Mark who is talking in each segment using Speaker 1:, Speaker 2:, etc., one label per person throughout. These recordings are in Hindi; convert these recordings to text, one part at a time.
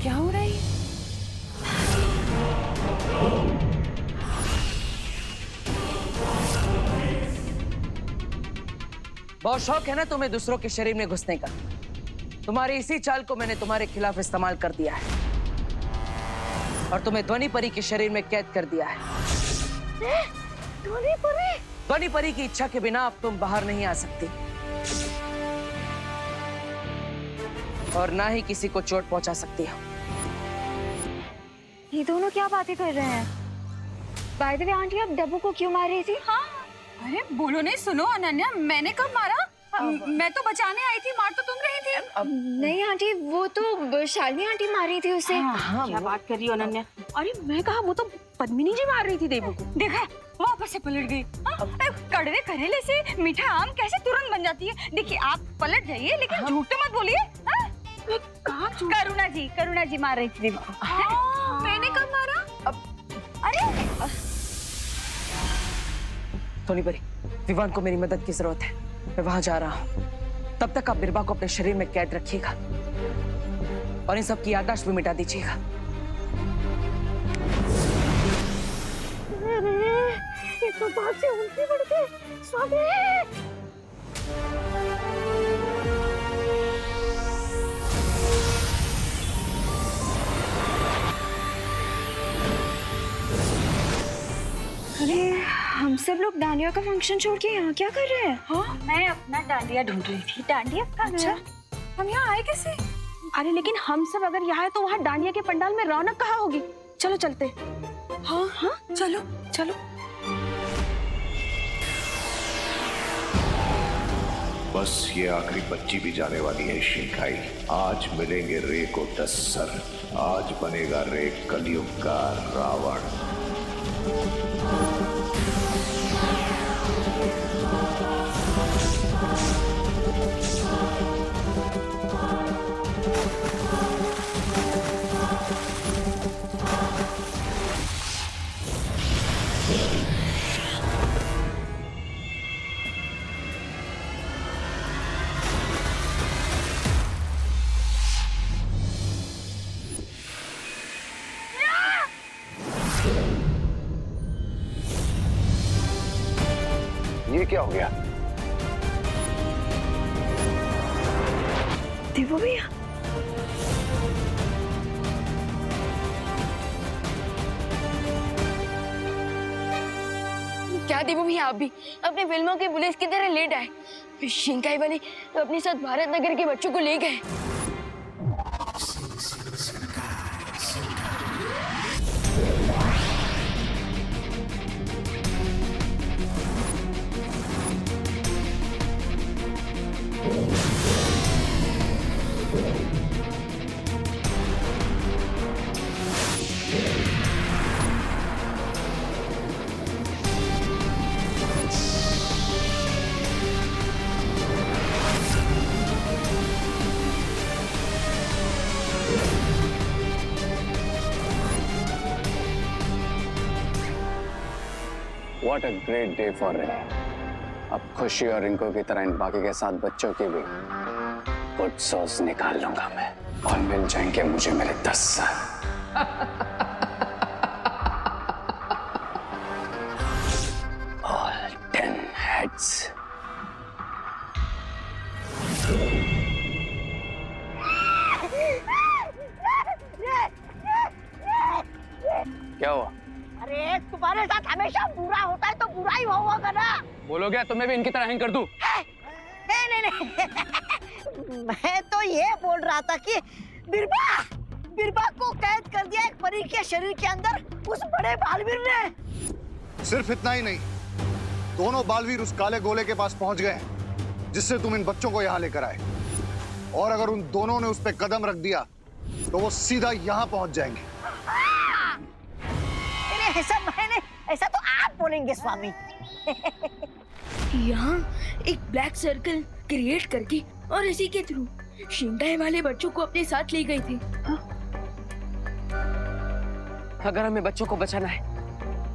Speaker 1: क्या हो रहा है?
Speaker 2: बहुत शौक है ना तुम्हें दूसरों के शरीर में घुसने का। तुम्हारी इसी चाल को मैंने तुम्हारे खिलाफ इस्तेमाल कर दिया है और तुम्हें ध्वनि परी के शरीर में कैद कर दिया है।
Speaker 1: ध्वनि परी?
Speaker 2: ध्वनि परी की इच्छा के बिना अब तुम बाहर नहीं आ सकती और ना ही किसी को चोट पहुंचा सकती हो।
Speaker 1: ये दोनों क्या बातें कर रहे हैं? बाय द वे आंटी, आप डब्बू को क्यों मार रही थी?
Speaker 3: हाँ, अरे बोलो नहीं, सुनो अनन्या, मैंने कब मारा? मैं तो बचाने आई थी, मार तो तुम रही थी।
Speaker 1: नहीं आंटी, वो तो शालिनी आंटी मार रही थी उसे।
Speaker 3: क्या बात कर रही हो अनन्या? अरे मैं कहा, वो तो पद्मिनी जी मार रही थी देवू को। देखा, वापस से पलट गई। कड़वे करेले से मीठा आम कैसे तुरंत बन जाती है? देखिए, आप पलट जाइए, लेकिन झूठ तो मत बोलिए। करुणा जी मार रही थी देवू को। मैंने कब मारा? अरे
Speaker 2: ध्वनि परी, विवान को मेरी मदद की जरूरत है। मैं वहां जा रहा हूं। तब तक आप बिरबा को अपने शरीर में कैद रखिएगा और इन सब की याददाश्त भी मिटा दीजिएगा।
Speaker 1: ये तो बात से उल्टी पड़ गई। स्वामी, अरे हम सब लोग डांडिया का फंक्शन छोड़ के यहाँ क्या कर रहे हैं?
Speaker 3: हाँ, मैं अपना डांडिया ढूंढ रही थी। डांडिया कहाँ है? हम यहाँ आए कैसे? अरे लेकिन हम सब अगर यहाँ है तो वहाँ डांडिया के पंडाल में रौनक कहाँ होगी? चलो चलते। हाँ हाँ, चलो चलो।
Speaker 4: बस ये आखिरी बच्ची भी जाने वाली है शिंकाई। आज मिलेंगे रे को 10 सर। आज बनेगा रे कलयुग का रावण। ये क्या हो गया?
Speaker 1: देवू भैया,
Speaker 5: क्या देवू भैया, आप भी अपनी फिल्मों की पुलिस की तरह लेट आए? शिंकाई वाले तो अपने साथ भारत नगर के बच्चों को ले गए।
Speaker 6: What a great day for Ray. अब खुशी और रिंकू की तरह इन बाकी के 7 बच्चों की भी गुड सॉस निकाल लूंगा मैं और मिल जाएंगे मुझे मेरे 10 साल। All 10 heads. क्या हुआ?
Speaker 7: अरे तुम्हारे साथ हमेशा बुरा होता है तो बुरा ही होगा ना।
Speaker 6: बोलो क्या तुम्हें भी इनकी तरह हैंग कर दूं?
Speaker 7: नहीं मैं तो ये बोल रहा था कि बिरबा को कैद कर दिया एक परी के शरीर के अंदर उस बड़े बालवीर ने।
Speaker 8: सिर्फ इतना ही नहीं, दोनों बालवीर उस काले गोले के पास पहुंच गए हैं जिससे तुम इन बच्चों को यहाँ लेकर आए। और अगर उन दोनों ने उस पर कदम रख दिया तो वो सीधा यहाँ पहुंच जाएंगे।
Speaker 7: ऐसा तो आप बोलेंगे स्वामी।
Speaker 5: यहाँ एक ब्लैक सर्कल क्रिएट करके और इसी के थ्रू शिंकाई वाले बच्चों को अपने साथ ले गए थे।
Speaker 2: अगर हमें बच्चों को बचाना है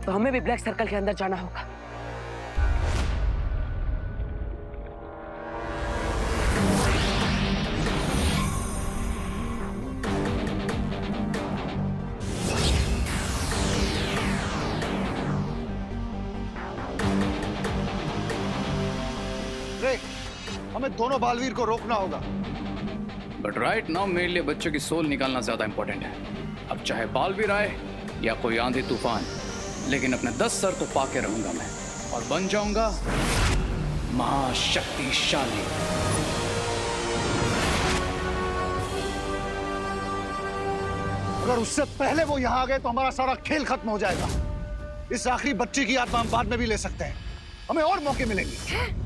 Speaker 2: तो हमें भी ब्लैक सर्कल के अंदर जाना होगा।
Speaker 8: रे, हमें दोनों बालवीर को रोकना होगा।
Speaker 6: बट राइट नाउ मेरे लिए बच्चों की सोल निकालना ज्यादा इंपॉर्टेंट है। अब चाहे बालवीर आए या कोई आंधी तूफान, लेकिन अपने 10 सर तो पाके रहूंगा मैं और बन जाऊंगा महाशक्तिशाली।
Speaker 8: अगर उससे पहले वो यहाँ आ गए तो हमारा सारा खेल खत्म हो जाएगा। इस आखिरी बच्चे की आत्मा हम बाद में भी ले सकते हैं, हमें और मौके मिलेंगे।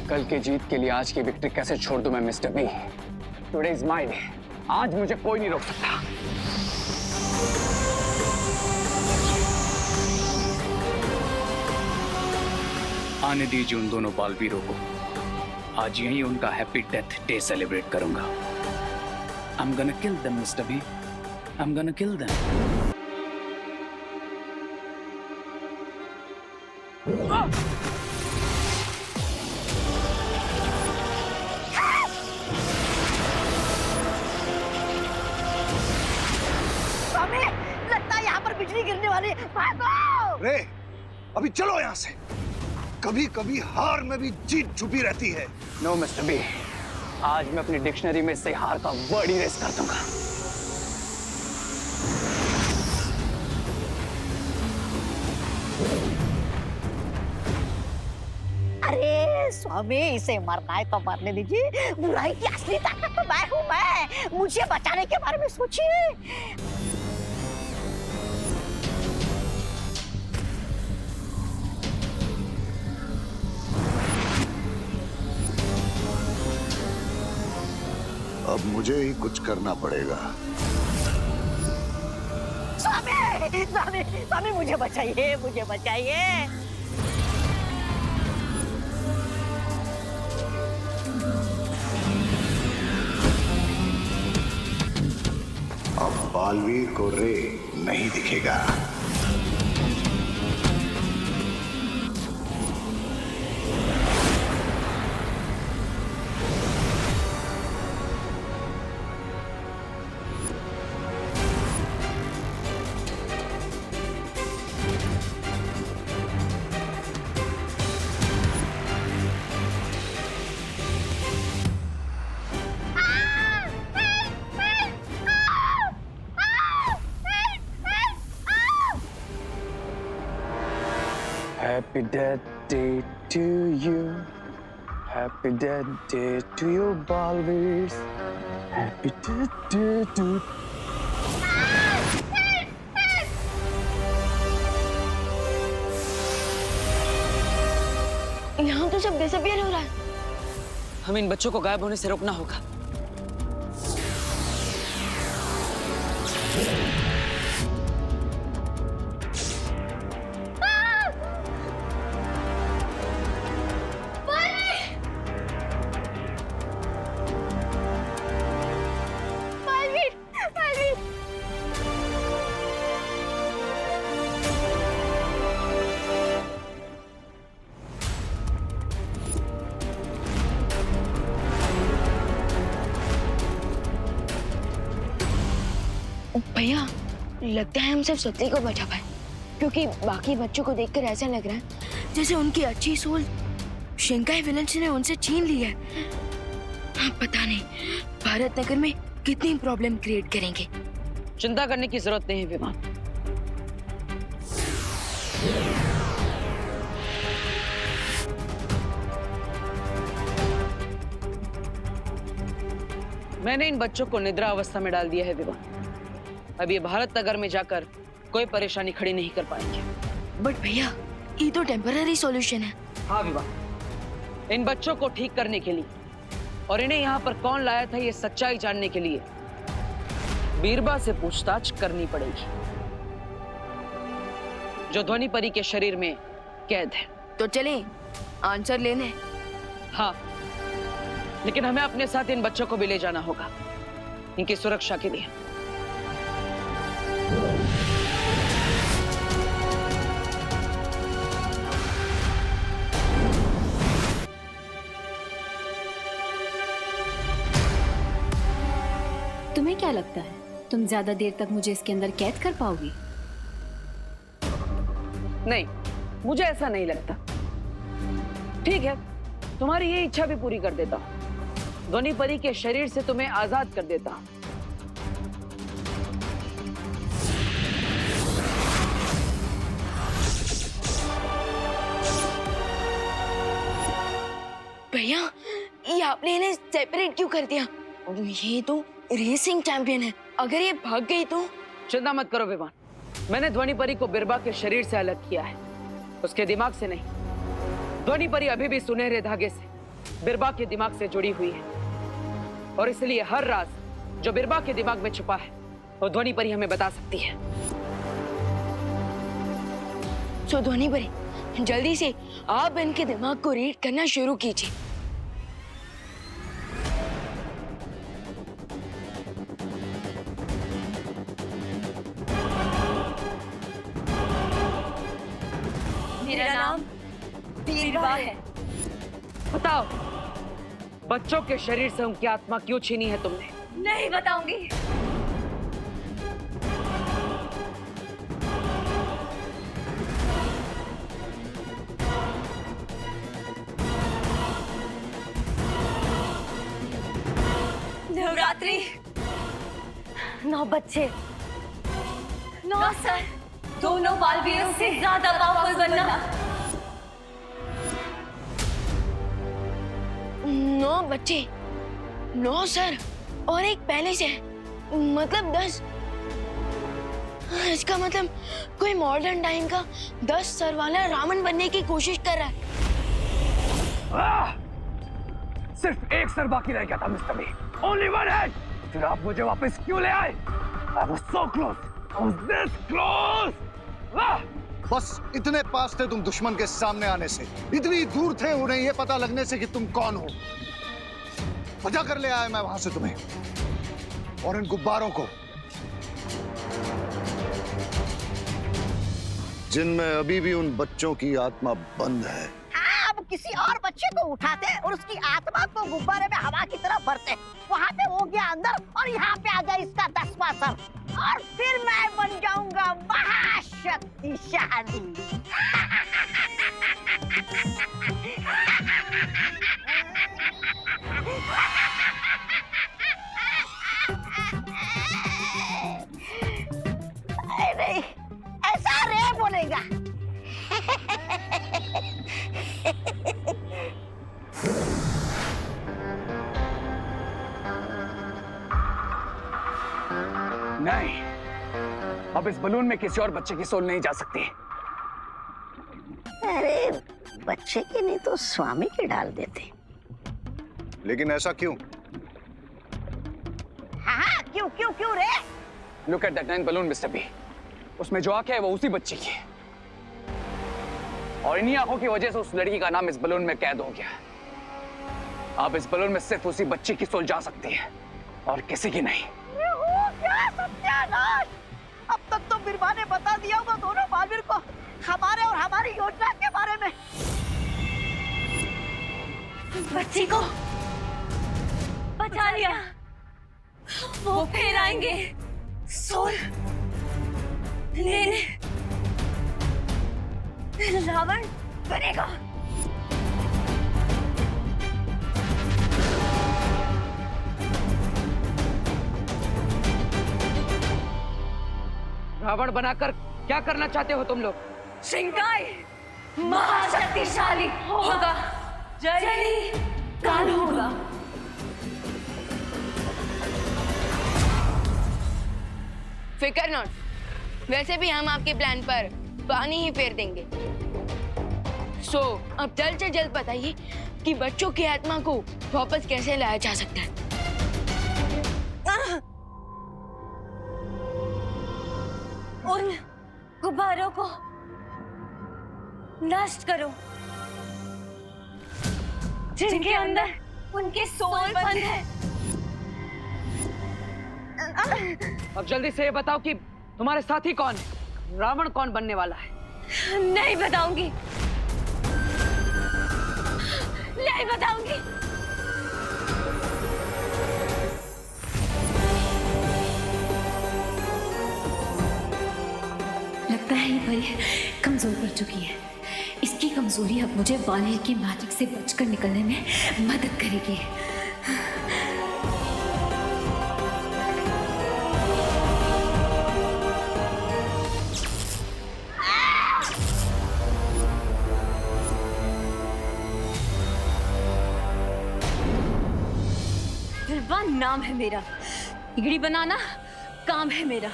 Speaker 6: कल की जीत के लिए आज की विक्ट्री कैसे छोड़ दूं मैं mister B? Today is my day. आज मुझे कोई नहीं रोक सकता। आने दीजिए उन दोनों बालवीरों को। आज यहीं उनका हैप्पी डेथ डे सेलिब्रेट करूंगा। I'm gonna kill them, Mr. B. I'm gonna kill them.
Speaker 7: स्वामी, लगता है यहाँ पर बिजली गिरने वाली है। भागो!
Speaker 8: रे, अभी चलो यहाँ से। कभी कभी हार में भी जीत छुपी रहती है।
Speaker 6: No, Mr. B. आज मैं अपनी डिक्शनरी में से हार का वर्ड इरेज कर दूंगा।
Speaker 7: अरे स्वामी, इसे मरना है तो मरने दीजिए। बुराई की असली ताकत तो मैं हूँ। मैं, मुझे बचाने के बारे में सोचिए।
Speaker 8: अब मुझे ही कुछ करना पड़ेगा।
Speaker 7: स्वामी, स्वामी, स्वामी, मुझे बचाइए, मुझे बचाइए।
Speaker 4: अब बालवीर को रे नहीं दिखेगा।
Speaker 6: Happy death day to you. Happy death day to you, Balveers. Happy death day to
Speaker 5: यहाँ तो सब डिसअपियर हो रहा है।
Speaker 2: हमें इन बच्चों को गायब होने से रोकना होगा।
Speaker 5: भैया, लगता है हम सिर्फ सत्य को बचा पाए, क्योंकि बाकी बच्चों को देखकर ऐसा लग रहा है जैसे उनकी अच्छी सोल शिंकाई विलेंस ने उनसे छीन ली है। पता नहीं भारत नगर में कितनी प्रॉब्लम क्रिएट करेंगे।
Speaker 2: चिंता करने की जरूरत नहीं है विमान। मैंने इन बच्चों को निद्रा अवस्था में डाल दिया है विमान। अब ये भारत नगर में जाकर कोई परेशानी खड़ी नहीं कर पाएंगे।
Speaker 5: बट भैया, ये तो टेम्पररी सॉल्यूशन है।
Speaker 2: हाँ विवाह, इन बच्चों को ठीक करने के लिए और इन्हें यहाँ पर कौन लाया था ये सच्चाई जानने के लिए बीरबा से पूछताछ करनी पड़ेगी, जो ध्वनि परी के शरीर में कैद है।
Speaker 5: तो चलें आंसर लेने।
Speaker 2: हाँ, लेकिन हमें अपने साथ इन बच्चों को भी ले जाना होगा, इनकी सुरक्षा के लिए।
Speaker 9: तुम्हें क्या लगता है तुम ज्यादा देर तक मुझे इसके अंदर कैद कर पाओगी?
Speaker 2: नहीं, मुझे ऐसा नहीं लगता। ठीक है, तुम्हारी ये इच्छा भी पूरी कर देता हूँ। ध्वनि परी के शरीर से तुम्हें आजाद कर देता हूँ।
Speaker 5: भैया, ये आपने इन्हें सेपरेट क्यों कर दिया? ये तो रेसिंग चैंपियन है, अगर ये भाग गई तो?
Speaker 2: चिंता मत करो विमान, मैंने ध्वनि परी को बिरबा के शरीर से अलग किया है, उसके दिमाग से नहीं। ध्वनि परी अभी भी सुनहरे धागे से बिरबा के दिमाग से जुड़ी हुई है, और इसलिए हर राज जो बिरबा के दिमाग में छुपा है वो ध्वनि परी हमें बता सकती है।
Speaker 5: सो ध्वनि परी, जल्दी से आप इनके दिमाग को रीड करना शुरू कीजिए।
Speaker 3: मेरा नाम बीरबा है।
Speaker 2: बताओ, बच्चों के शरीर से उनकी आत्मा क्यों छीनी है तुमने?
Speaker 3: नहीं बताऊंगी। नवरात्रि, 9 बच्चे, 9 सर, दोनों बालवीरों से ज्यादा पावरफुल बनना।
Speaker 5: 9 बच्चे, 9 सर और एक पहले से, मतलब 10। इसका मतलब कोई मॉडर्न टाइम का 10 सर वाला रावण बनने की कोशिश कर रहा है।
Speaker 6: सिर्फ एक सर बाकी रह गया था mister B. Only one head! फिर आप मुझे वापस क्यों ले आए? I was so close. I was this close.
Speaker 8: बस इतने पास थे तुम दुश्मन के सामने आने से, इतनी दूर थे उन्हें ये पता लगने से कि तुम कौन हो। वजह कर ले आया मैं वहां से तुम्हें और इन गुब्बारों को, जिनमें अभी भी उन बच्चों की आत्मा बंद है।
Speaker 7: अब किसी और बच्चे को उठाते और उसकी आत्मा को गुब्बारे में हवा की तरह भरते, वहाँ पे हो गया अंदर और यहाँ पे आ गया इसका 10वां सर, और फिर मैं बन जाऊंगा महाशक्तिशाली। नहीं, ऐसा रे बोलेगा।
Speaker 6: नहीं, अब इस बलून में किसी और बच्चे की सोल नहीं जा सकती।
Speaker 7: अरे बच्चे की नहीं तो स्वामी की डाल देते।
Speaker 8: लेकिन ऐसा क्यों?
Speaker 7: हाँ, क्यों क्यों क्यों रे?
Speaker 6: Look at that 9 balloon, mister B. उसमें जो आंखें है वो उसी बच्चे की है, और इन्हीं आंखों की वजह से उस लड़की का नाम इस बलून में कैद हो गया। अब इस बलून में सिर्फ उसी बच्ची की सोल जा सकती है और किसी की नहीं।
Speaker 7: क्या सत्यानाश! अब तक तो बिरबा ने बता दिया होगा दोनों बालवीर को हमारे और हमारी योजना के बारे में।
Speaker 3: बच्ची को बचा लिया, वो फिर आएंगे सोल लेने। रावण बनेगा।
Speaker 2: रावण बनाकर क्या करना चाहते हो तुम लोग?
Speaker 3: शिंकाई महाशक्तिशाली होगा, जय काल होगा।
Speaker 5: फिकर नॉट, वैसे भी हम आपके प्लान पर पानी ही फेर देंगे। सो अब जल्द से जल्द बताइए कि बच्चों की आत्मा को वापस कैसे लाया जा सकता है।
Speaker 3: उन गुब्बारों को नष्ट करो जिनके अंदर उनके सोल बंद है।
Speaker 2: अब जल्दी से ये बताओ कि तुम्हारे साथी कौन है? रावण कौन बनने वाला है?
Speaker 3: नहीं बताऊंगी, नहीं बताऊंगी।
Speaker 9: लगता है ये परी कमजोर पड़ चुकी है, इसकी कमजोरी अब मुझे वालिर की मैजिक से बचकर निकलने में मदद करेगी। बिरबा नाम है मेरा, बिगड़ी बनाना काम है मेरा।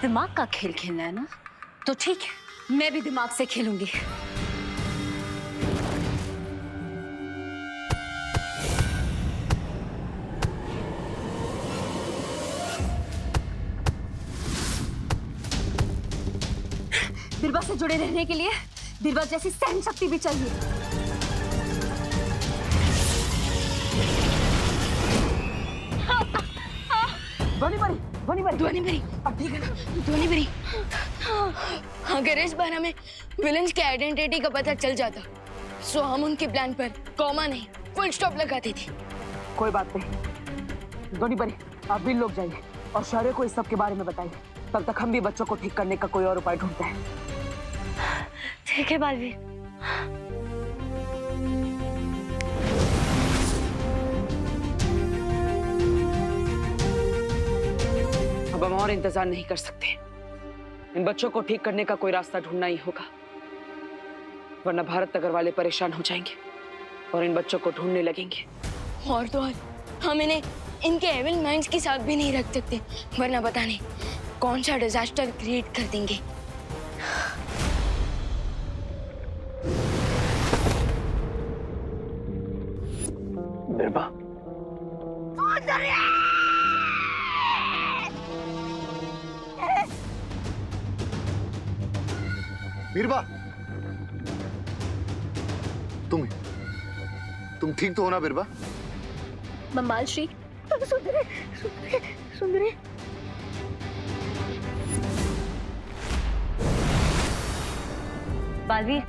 Speaker 9: दिमाग का खेल खेलना है ना, तो ठीक है, मैं भी दिमाग से खेलूंगी। बिरबा से जुड़े रहने के लिए बिरबा जैसी सहन शक्ति भी चाहिए।
Speaker 5: ध्वनि परी, अगर इस बार हमें विलन्स की आइडेंटिटी का पता चल जाता, तो हम उनके प्लान पर कॉमा नहीं फुल स्टॉप लगाते थे।
Speaker 2: कोई बात नहीं, ध्वनि परी आप भी लोग जाइए और शौर्य को इस सब के बारे में बताइए। तब तक हम भी बच्चों को ठीक करने का कोई और उपाय ढूंढते हैं।
Speaker 5: ठीक है बालवीर।
Speaker 2: अब हम और इंतजार नहीं कर सकते। इन बच्चों को ठीक करने का कोई रास्ता ढूंढना ही होगा, वरना भारत नगर वाले परेशान हो जाएंगे और इन बच्चों को ढूंढने लगेंगे।
Speaker 5: और तो और हम इन्हें इनके एविल माइंड्स के साथ भी नहीं रख सकते, वरना पता नहीं कौन सा डिजास्टर क्रिएट कर देंगे।
Speaker 6: बिरबा,
Speaker 8: बीरबा, तुम ठीक तो हो ना बीरबा?
Speaker 9: मम्माल श्री,
Speaker 5: सुंदरी
Speaker 3: बालवीर,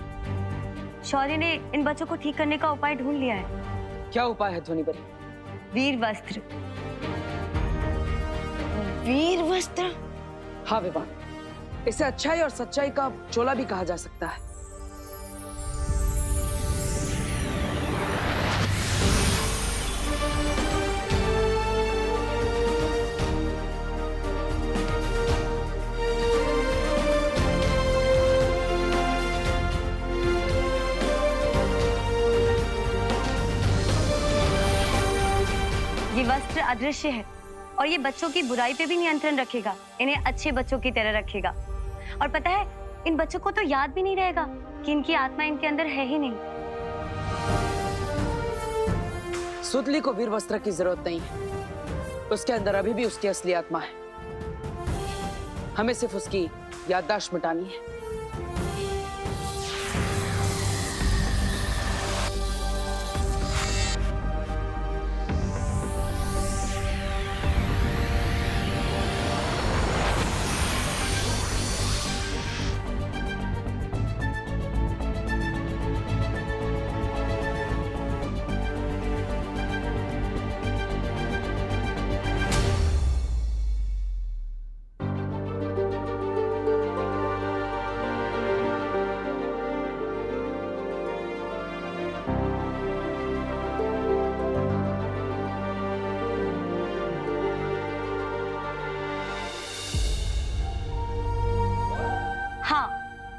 Speaker 3: शौर्य ने इन बच्चों को ठीक करने का उपाय ढूंढ लिया है।
Speaker 2: क्या उपाय है ध्वनि परी?
Speaker 3: वीर वस्त्र।
Speaker 5: वीर वस्त्र?
Speaker 2: हाँ विवान, इसे अच्छाई और सच्चाई का चोला भी कहा जा सकता है।
Speaker 3: ये वस्त्र अदृश्य है और ये बच्चों की बुराई पे भी नियंत्रण रखेगा, इन्हें अच्छे बच्चों की तरह रखेगा। और पता है, इन बच्चों को तो याद भी नहीं रहेगा कि इनकी आत्मा इनके अंदर है ही नहीं।
Speaker 2: सुतली को वीर वस्त्र की जरूरत नहीं है, उसके अंदर अभी भी उसकी असली आत्मा है। हमें सिर्फ उसकी याददाश्त मिटानी है।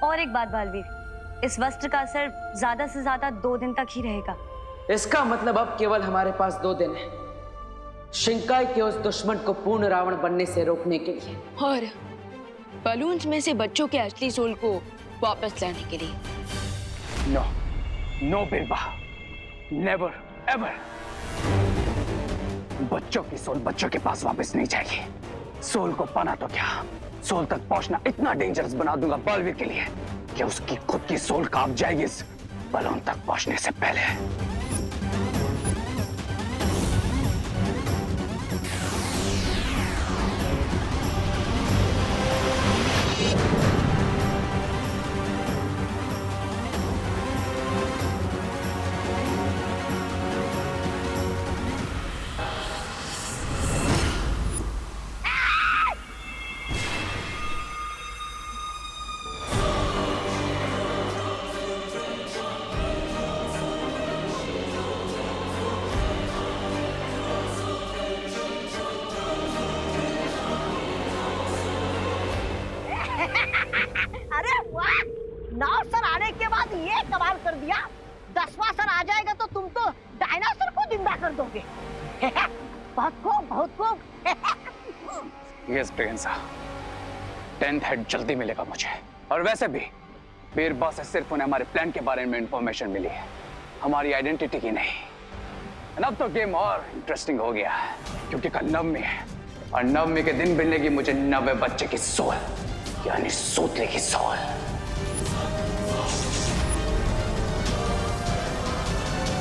Speaker 3: और एक बात बालवीर, इस वस्त्र का असर ज्यादा से ज्यादा 2 दिन तक ही रहेगा।
Speaker 2: इसका मतलब अब केवल हमारे पास 2 दिन है शिंकाई के उस दुश्मन को पूर्ण रावण बनने से रोकने के लिए,
Speaker 5: और बलून्स में से बच्चों के असली सोल को वापस लाने के लिए।
Speaker 6: नो, नो बिरबा, नेवर एवर। बच्चों की सोल बच्चों के पास वापस नहीं जाएगी। सोल को पाना तो क्या, सोल तक पहुंचना इतना डेंजरस बना दूंगा बलवीर के लिए कि उसकी खुद की सोल कांप जाएगी इस बलून तक पहुंचने से पहले।
Speaker 7: भैया, 10वां सर आ जाएगा तो तुम तो डायनासोर को जिंदा कर दोगे। बहुत खूब, बहुत खूब।
Speaker 6: यस प्रियंसा, 10th हेड जल्दी मिलेगा मुझे। और वैसे भी बीरबल से सिर्फ उन्हें हमारे प्लान के बारे में इंफॉर्मेशन मिली है, हमारी आइडेंटिटी की नहीं। अब तो गेम और इंटरेस्टिंग हो गया है, क्योंकि कल नवमी है और नवमी के दिन मिलेगी मुझे 90 बच्चे की सोल, यानी सोतले की सोल।